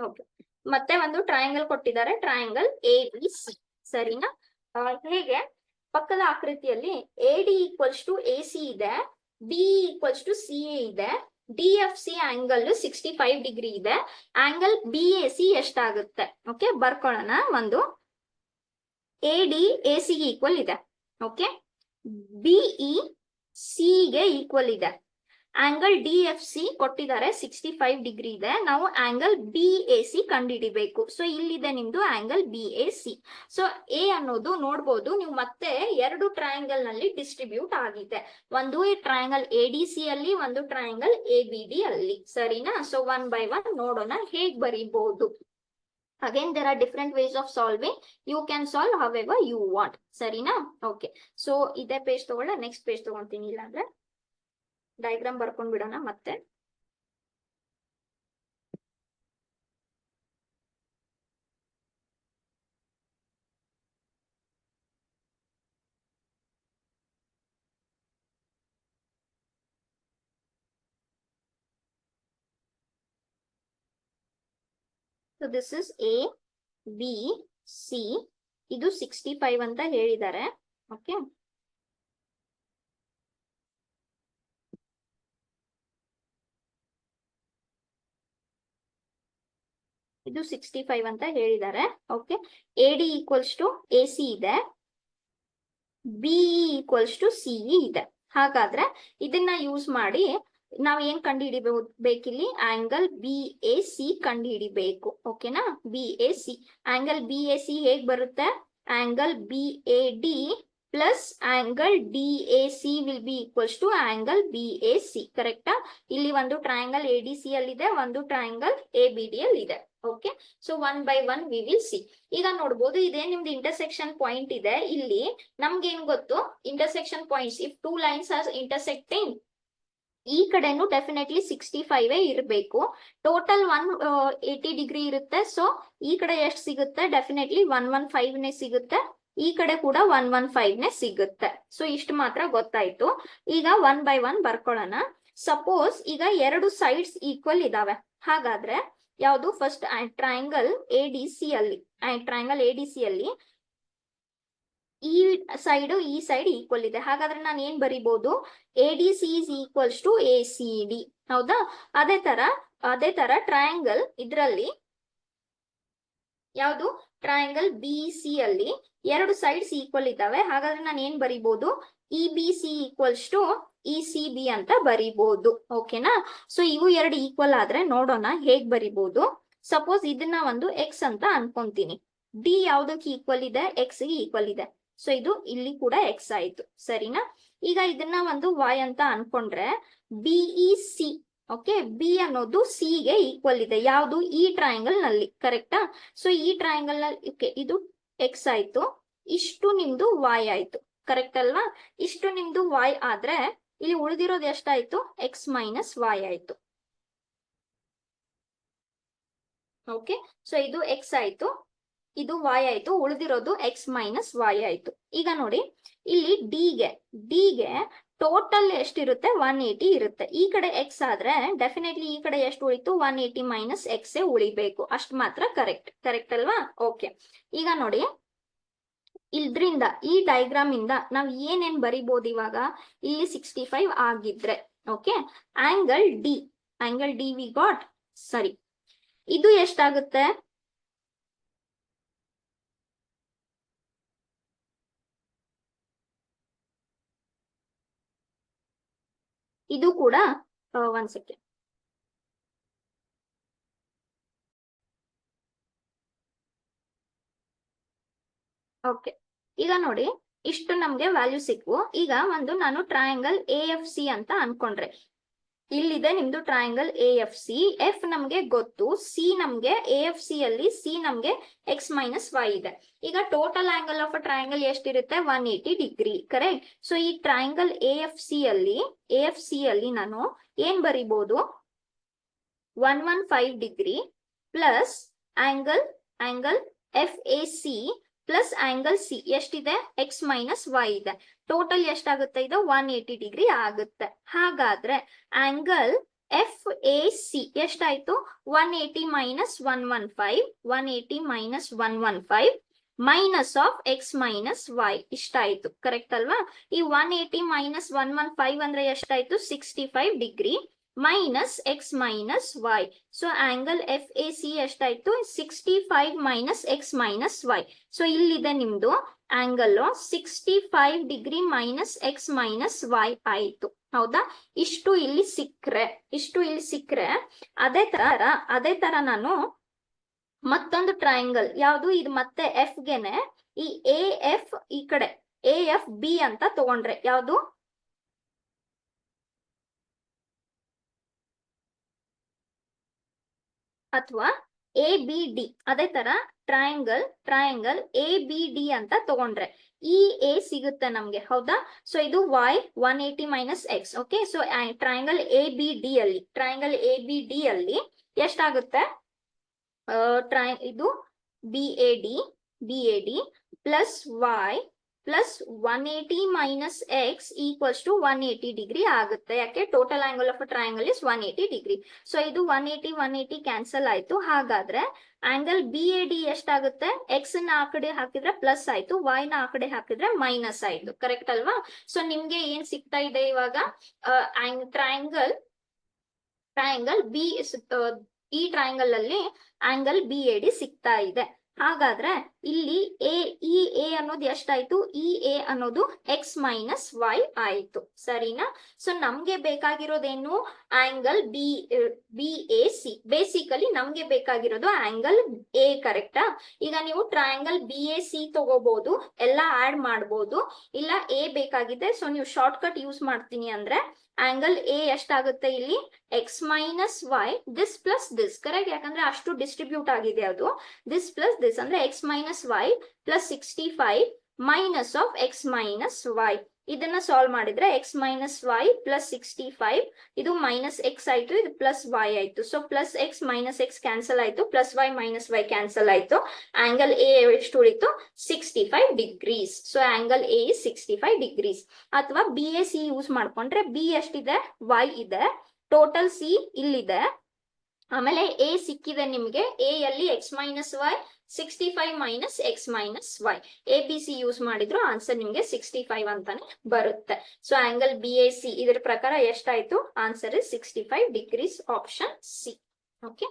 Okay, ಮತ್ತೆ ಒಂದು triangle ಕೊಟ್ಟಿದ್ದಾರೆ, ಟ್ರಯಾಂಗಲ್ ABC. ಸರಿನಾ? ಹೇಗೆ ಪಕ್ಕದ ಆಕೃತಿಯಲ್ಲಿ AD ಈಕ್ವಲ್ಸ್ ಟು AC ಇದೆ, BE ಈಕ್ವಲ್ಸ್ ಟು CA ಇದೆ, DFC ಆಂಗಲ್ 65 ಡಿಗ್ರಿ ಇದೆ, ಆಂಗಲ್ BAC ಎಷ್ಟಾಗುತ್ತೆ? ಓಕೆ, ಬರ್ಕೊಳ್ಳೋಣ. ಒಂದು AD AC ಗೆ ಈಕ್ವಲ್ ಇದೆ, ಓಕೆ, BE C ಗೆ ಈಕ್ವಲ್ ಇದೆ, ಆಂಗಲ್ DFC ಕೊಟ್ಟಿದ್ದಾರೆ 65 ಡಿಗ್ರಿ ಇದೆ, ನಾವು ಆಂಗಲ್ BAC ಕಂಡುಹಿಡಿಬೇಕು. ಸೊ ಇಲ್ಲಿದೆ ನಿಮ್ದು ಆಂಗಲ್ BAC. ಸೊ ಎ ಅನ್ನೋದು ನೋಡ್ಬೋದು ನೀವು ಮತ್ತೆ ಎರಡು ಟ್ರಯಾಂಗಲ್ ನಲ್ಲಿ ಡಿಸ್ಟ್ರಿಬ್ಯೂಟ್ ಆಗಿದೆ, ಒಂದು ಈ ಟ್ರಯಾಂಗಲ್ ADC ಅಲ್ಲಿ, ಒಂದು ಟ್ರಯಾಂಗಲ್ ABD ಅಲ್ಲಿ. ಸರಿನಾ? ಸೊ 1 by 1 ನೋಡೋಣ ಹೇಗ್ ಬರೀಬಹುದು. Again, there are different ways of solving. You can solve however you want. ಸರಿನಾ? ಓಕೆ, ಸೊ ಇದೇ ಪೇಜ್ ತಗೊಳ್ಳ, ನೆಕ್ಸ್ಟ್ ಪೇಜ್ ತಗೊಂತೀನಿ. ಇಲ್ಲ ಅಂದ್ರೆ ಡಯಾಗ್ರಾಮ್ ಬರ್ಕೊಂಡ್ ಬಿಡೋಣ ಮತ್ತೆ. So this is ABC. ಇದು 65 ಅಂತ ಹೇಳಿದ್ದಾರೆ. ಓಕೆ, ಇದು 65 ಅಂತ ಹೇಳಿದ್ದಾರೆ. Okay, AD equals to AC ಇದೆ, BE ಈಕ್ವಲ್ಸ್ ಟು CE ಇದೆ. ಹಾಗಾದ್ರೆ ಇದನ್ನ ಯೂಸ್ ಮಾಡಿ ನಾವ್ ಏನ್ ಕಂಡು ಹಿಡಿಬೇಕಿಲ್ಲಿ? ಆಂಗಲ್ BAC ಕಂಡು ಹಿಡಿಬೇಕು. ಓಕೆನಾ? BAC ಆಂಗಲ್ BAC ಹೇಗ್ ಬರುತ್ತೆ? Angle BAD plus angle DAC will be equals to angle BAC. ಕರೆಕ್ಟಾ? ಇಲ್ಲಿ ಒಂದು ಟ್ರಯಾಂಗಲ್ ADC ಅಲ್ಲಿದೆ, ಒಂದು ಟ್ರಯಾಂಗಲ್ ABD ಅಲ್ಲಿ ಇದೆ. Okay, so 1 by 1 we will see. ಈಗ ನೋಡ್ಬೋದು, ಇದೇ ನಿಮ್ದು ಇಂಟರ್ಸೆಕ್ಷನ್ ಪಾಯಿಂಟ್ ಇದೆ. ಇಲ್ಲಿ ನಮ್ಗೆ ಏನ್ ಗೊತ್ತು? Intersection points, if two lines are intersecting, ಈ ಕಡೆನು ಡೆಫಿನೆಟ್ಲಿ 65 ಇರಬೇಕು. ಟೋಟಲ್ 180 ಡಿಗ್ರಿ ಇರುತ್ತೆ. ಸೊ ಈ ಕಡೆ ಎಷ್ಟು ಸಿಗುತ್ತೆ? ಡೆಫಿನೆಟ್ಲಿ 115 ಸಿಗುತ್ತೆ, ಈ ಕಡೆ ಕೂಡ 115 ಸಿಗುತ್ತೆ. ಸೊ ಇಷ್ಟು ಮಾತ್ರ ಗೊತ್ತಾಯ್ತು. ಈಗ 1 by 1 ಬರ್ಕೊಳ್ಳೋಣ. ಸಪೋಸ್ ಈಗ ಎರಡು ಸೈಡ್ಸ್ ಈಕ್ವಲ್ ಇದಾವೆ. ಹಾಗಾದ್ರೆ ಯಾವುದು? ಫಸ್ಟ್ ಟ್ರಯಾಂಗಲ್ ADC ಅಲ್ಲಿ, ಟ್ರಯಾಂಗಲ್ ADC ಅಲ್ಲಿ ಈ ಸೈಡ್ ಈಕ್ವಲ್ ಇದೆ. ಹಾಗಾದ್ರೆ ನಾನು ಏನ್ ಬರಿಬಹುದು? ADC is equals to ACD. ಹೌದಾ? ಅದೇ ತರ ಟ್ರಯಾಂಗಲ್ ಇದ್ರಲ್ಲಿ ಯಾವುದು? ಟ್ರಯಾಂಗಲ್ BC ಅಲ್ಲಿ ಎರಡು ಸೈಡ್ಸ್ ಈಕ್ವಲ್ ಇದ್ದಾವೆ. ಹಾಗಾದ್ರೆ ನಾನು ಏನ್ ಬರಿಬಹುದು? EBC ಈಕ್ವಲ್ಸ್ ಟು ECB ಅಂತ ಬರಿಬಹುದು. ಓಕೆನಾ? ಸೊ ಇವು ಎರಡು ಈಕ್ವಲ್ ಆದ್ರೆ ನೋಡೋಣ ಹೇಗ್ ಬರಿಬಹುದು. ಸಪೋಸ್ ಇದನ್ನ ಒಂದು X ಅಂತ ಅನ್ಕೊಂತೀನಿ. D ಯಾವ್ದಕ್ಕೆ ಈಕ್ವಲ್ ಇದೆ? X ಗೆ ಈಕ್ವಲ್ ಇದೆ. ಸೊ ಇದು ಇಲ್ಲಿ ಕೂಡ X ಆಯ್ತು. ಸರಿನಾ? ಈಗ ಇದನ್ನ ಒಂದು Y ಅಂತ ಅನ್ಕೊಂಡ್ರೆ BEC, ಓಕೆ, B ಅನ್ನೋದು C ಗೆ ಈಕ್ವಲ್ ಇದೆ. ಯಾವುದು? ಈ ಟ್ರಯಾಂಗಲ್ ನಲ್ಲಿ. ಕರೆಕ್ಟಾ? ಸೊ ಈ ಟ್ರಯಾಂಗಲ್ ನಲ್ಲಿ ಇದು X ಆಯ್ತು, ಇಷ್ಟು ನಿಮ್ದು Y ಆಯ್ತು. ಕರೆಕ್ಟ್ ಅಲ್ವಾ? ಇಷ್ಟು ನಿಮ್ದು Y ಆದ್ರೆ ಇಲ್ಲಿ ಉಳಿದಿರೋದು ಎಷ್ಟಾಯ್ತು? X ಮೈನಸ್ Y ಆಯ್ತು. ಓಕೆ, ಸೊ ಇದು X ಆಯ್ತು, ಇದು Y ಆಯ್ತು, ಉಳಿದಿರೋದು X ಮೈನಸ್ Y ಆಯ್ತು. ಈಗ ನೋಡಿ, ಇಲ್ಲಿ D ಗೆ ಟೋಟಲ್ ಎಷ್ಟಿರುತ್ತೆ? 180 ಇರುತ್ತೆ. ಈ ಕಡೆ X ಆದ್ರೆ ಡೆಫಿನೆಟ್ಲಿ ಈ ಕಡೆ ಎಷ್ಟು ಉಳಿತು? 180 ಮೈನಸ್ X ಉಳಿಬೇಕು. ಅಷ್ಟು ಮಾತ್ರ ಕರೆಕ್ಟ್ ಅಲ್ವಾ? ಓಕೆ, ಈಗ ನೋಡಿ, ಇದ್ರಿಂದ ಈ ಡಯಾಗ್ರಾಮ್ ಇಂದ ನಾವ್ ಏನೇನ್ ಬರಿಬಹುದು ಇವಾಗ? ಇಲ್ಲಿ 65 ಆಗಿದ್ರೆ, okay, angle D we got. ಸರಿ, ಇದು ಎಷ್ಟಾಗುತ್ತೆ? ಇದು ಕೂಡ 1 ಸೆಕೆಂಡ್. ಓಕೆ, ಈಗ ನೋಡಿ, ಇಷ್ಟು ನಮ್ಗೆ ವ್ಯಾಲ್ಯೂ ಸಿಕ್ವು. ಈಗ ಒಂದು ನಾನು ಟ್ರಯಾಂಗಲ್ AFC ಅಂತ ಅನ್ಕೊಂಡ್ರೆ, ಇಲ್ಲಿದೆ ನಿಮ್ದು ಟ್ರಯಾಂಗಲ್ AFC. F ನಮ್ಗೆ ಗೊತ್ತು, C ನಮ್ಗೆ AFC ಅಲ್ಲಿ C ನಮ್ಗೆ X ಮೈನಸ್ Y ಇದೆ. ಈಗ total angle of a triangle ಎಷ್ಟಿರುತ್ತೆ? 180 ಡಿಗ್ರಿ. ಕರೆಕ್ಟ್? ಸೊ ಈ ಟ್ರಯಾಂಗಲ್ AFC ಅಲ್ಲಿ ನಾನು ಏನ್ ಬರಿಬಹುದು? 115 degree plus angle FAC plus angle C ಎಷ್ಟಿದೆ? X ಮೈನಸ್ Y ಇದೆ. ಟೋಟಲ್ ಎಷ್ಟಾಗುತ್ತೆ? ಇದು 180 ಡಿಗ್ರಿ ಆಗುತ್ತೆ. ಹಾಗಾದ್ರೆ ಆಂಗಲ್ ಎಫ್ ಎ ಸಿ ಎಷ್ಟಾಯ್ತು 180 minus 115 180 minus 115 minus of X minus Y ಇಷ್ಟಾಯ್ತು ಕರೆಕ್ಟ್ ಅಲ್ವಾ. ಈ 180 ಮೈನಸ್ 115 ಅಂದ್ರೆ ಎಷ್ಟಾಯ್ತು 65 degree minus X minus Y. So angle F A C ಎಷ್ಟಾಯ್ತು 65 minus X minus Y. So ಇಲ್ಲಿದೆ ನಿಮ್ದು angle 65 degree minus X minus Y ಆಯ್ತು ಹೌದಾ. ಇಷ್ಟು ಇಲ್ಲಿ ಸಿಕ್ಕ್ರೆ ಅದೇ ತರ ನಾನು ಮತ್ತೊಂದು ಟ್ರಯಾಂಗಲ್ ಯಾವುದು ಇದು ಮತ್ತೆ ಎಫ್ ಗೆನೆ ಈ ಎ ಎಫ್ ಈ ಕಡೆ ಎ ಎಫ್ ಬಿ ಅಂತ ತಗೊಂಡ್ರೆ ಯಾವುದು ಅಥವಾ ಎ ಬಿ ಡಿ ಅದೇ ತರ ಟ್ರಯಾಂಗಲ್ ಎ ಬಿ ಡಿ ಅಂತ ತಗೊಂಡ್ರೆ ಈ ಎ ಸಿಗುತ್ತೆ ನಮ್ಗೆ ಹೌದಾ. ಸೊ ಇದು y 180 minus x okay. So triangle A B D ಅಲ್ಲಿ ಎಷ್ಟಾಗುತ್ತೆ ಇದು B A D plus y plus 180 minus x equals to 180 degree ಆಗುತ್ತೆ. ಯಾಕೆ total angle of triangle is 180 degree. So ಇದು 180 ಕ್ಯಾನ್ಸಲ್ ಆಯ್ತು. ಹಾಗಾದ್ರೆ ಆಂಗಲ್ ಬಿ ಎ ಡಿ ಎಷ್ಟಾಗುತ್ತೆ x ನ ಆ ಕಡೆ ಹಾಕಿದ್ರೆ ಪ್ಲಸ್ ಆಯ್ತು, ವೈ ನ ಆ ಕಡೆ ಹಾಕಿದ್ರೆ ಮೈನಸ್ ಆಯ್ತು ಕರೆಕ್ಟ್ ಅಲ್ವಾ. ಸೊ ನಿಮ್ಗೆ ಏನ್ ಸಿಗ್ತಾ ಇದೆ ಇವಾಗ ಟ್ರಯಾಂಗಲ್ ಬಿ ಈ ಟ್ರಯಾಂಗಲ್ ಅಲ್ಲಿ ಆಂಗಲ್ ಬಿ ಎ ಡಿ ಸಿಗ್ತಾ ಇದೆ. ಹಾಗಾದ್ರೆ ಇಲ್ಲಿ ಈ ಎ ಅನ್ನೋದು ಎಷ್ಟಾಯ್ತು ಈ ಎ ಅನ್ನೋದು ಎಕ್ಸ್ ಮೈನಸ್ ವೈ ಆಯ್ತು ಸರಿನಾ. ಸೊ ನಮ್ಗೆ ಬೇಕಾಗಿರೋದೇನು angle B A C. Basically ನಮ್ಗೆ ಬೇಕಾಗಿರೋದು ಆಂಗಲ್ ಎ ಕರೆಕ್ಟಾ. ಈಗ ನೀವು ಟ್ರಯಾಂಗಲ್ ಬಿ ಎ ಸಿ ತಗೋಬಹುದು, ಎಲ್ಲ ಆಡ್ ಮಾಡ್ಬೋದು, ಇಲ್ಲ ಎ ಬೇಕಾಗಿದೆ ಸೊ ನೀವು ಶಾರ್ಟ್ ಕಟ್ ಯೂಸ್ ಮಾಡ್ತೀನಿ ಅಂದ್ರೆ ಆಂಗಲ್ ಎ ಎಷ್ಟಾಗುತ್ತೆ ಇಲ್ಲಿ X minus Y this plus this correct. ಯಾಕಂದ್ರೆ ಅಷ್ಟು ಡಿಸ್ಟ್ರಿಬ್ಯೂಟ್ ಆಗಿದೆ ಅದು. ದಿಸ್ ಪ್ಲಸ್ ದಿಸ್ ಅಂದ್ರೆ X minus Y plus 65 minus of X minus Y. ಇದನ್ನ ಸಾಲ್ವ್ ಮಾಡಿದ್ರೆ ಎಕ್ಸ್ ಮೈನಸ್ ವೈ ಪ್ಲಸ್ 65 ಇದು ಮೈನಸ್ ಎಕ್ಸ್ ಆಯ್ತು, ಇದು ಪ್ಲಸ್ ವೈ ಆಯ್ತು. So plus X minus X cancel ಆಯ್ತು, plus Y minus Y cancel ಆಯ್ತು. Angle A ಎಷ್ಟು ಉಳಿತು 65 degrees. So angle A 65 degrees. ಅಥವಾ ಬಿ ಎ ಸಿ ಯೂಸ್ ಮಾಡ್ಕೊಂಡ್ರೆ ಬಿ ಎಷ್ಟಿದೆ ವೈ ಇದೆ, ಟೋಟಲ್ ಸಿ ಇಲ್ಲಿದೆ, ಆಮೇಲೆ ಎ ಸಿಕ್ಕಿದೆ ನಿಮ್ಗೆ. ಎ ಅಲ್ಲಿ x minus y 65 minus X minus y. A B C use ಮಾಡಿದ್ರು ಆನ್ಸರ್ ನಿಮ್ಗೆ 65 ಅಂತಾನೆ ಬರುತ್ತೆ. So angle B A C ಇದರ ಪ್ರಕಾರ ಎಷ್ಟಾಯ್ತು answer is 65 degrees option C okay.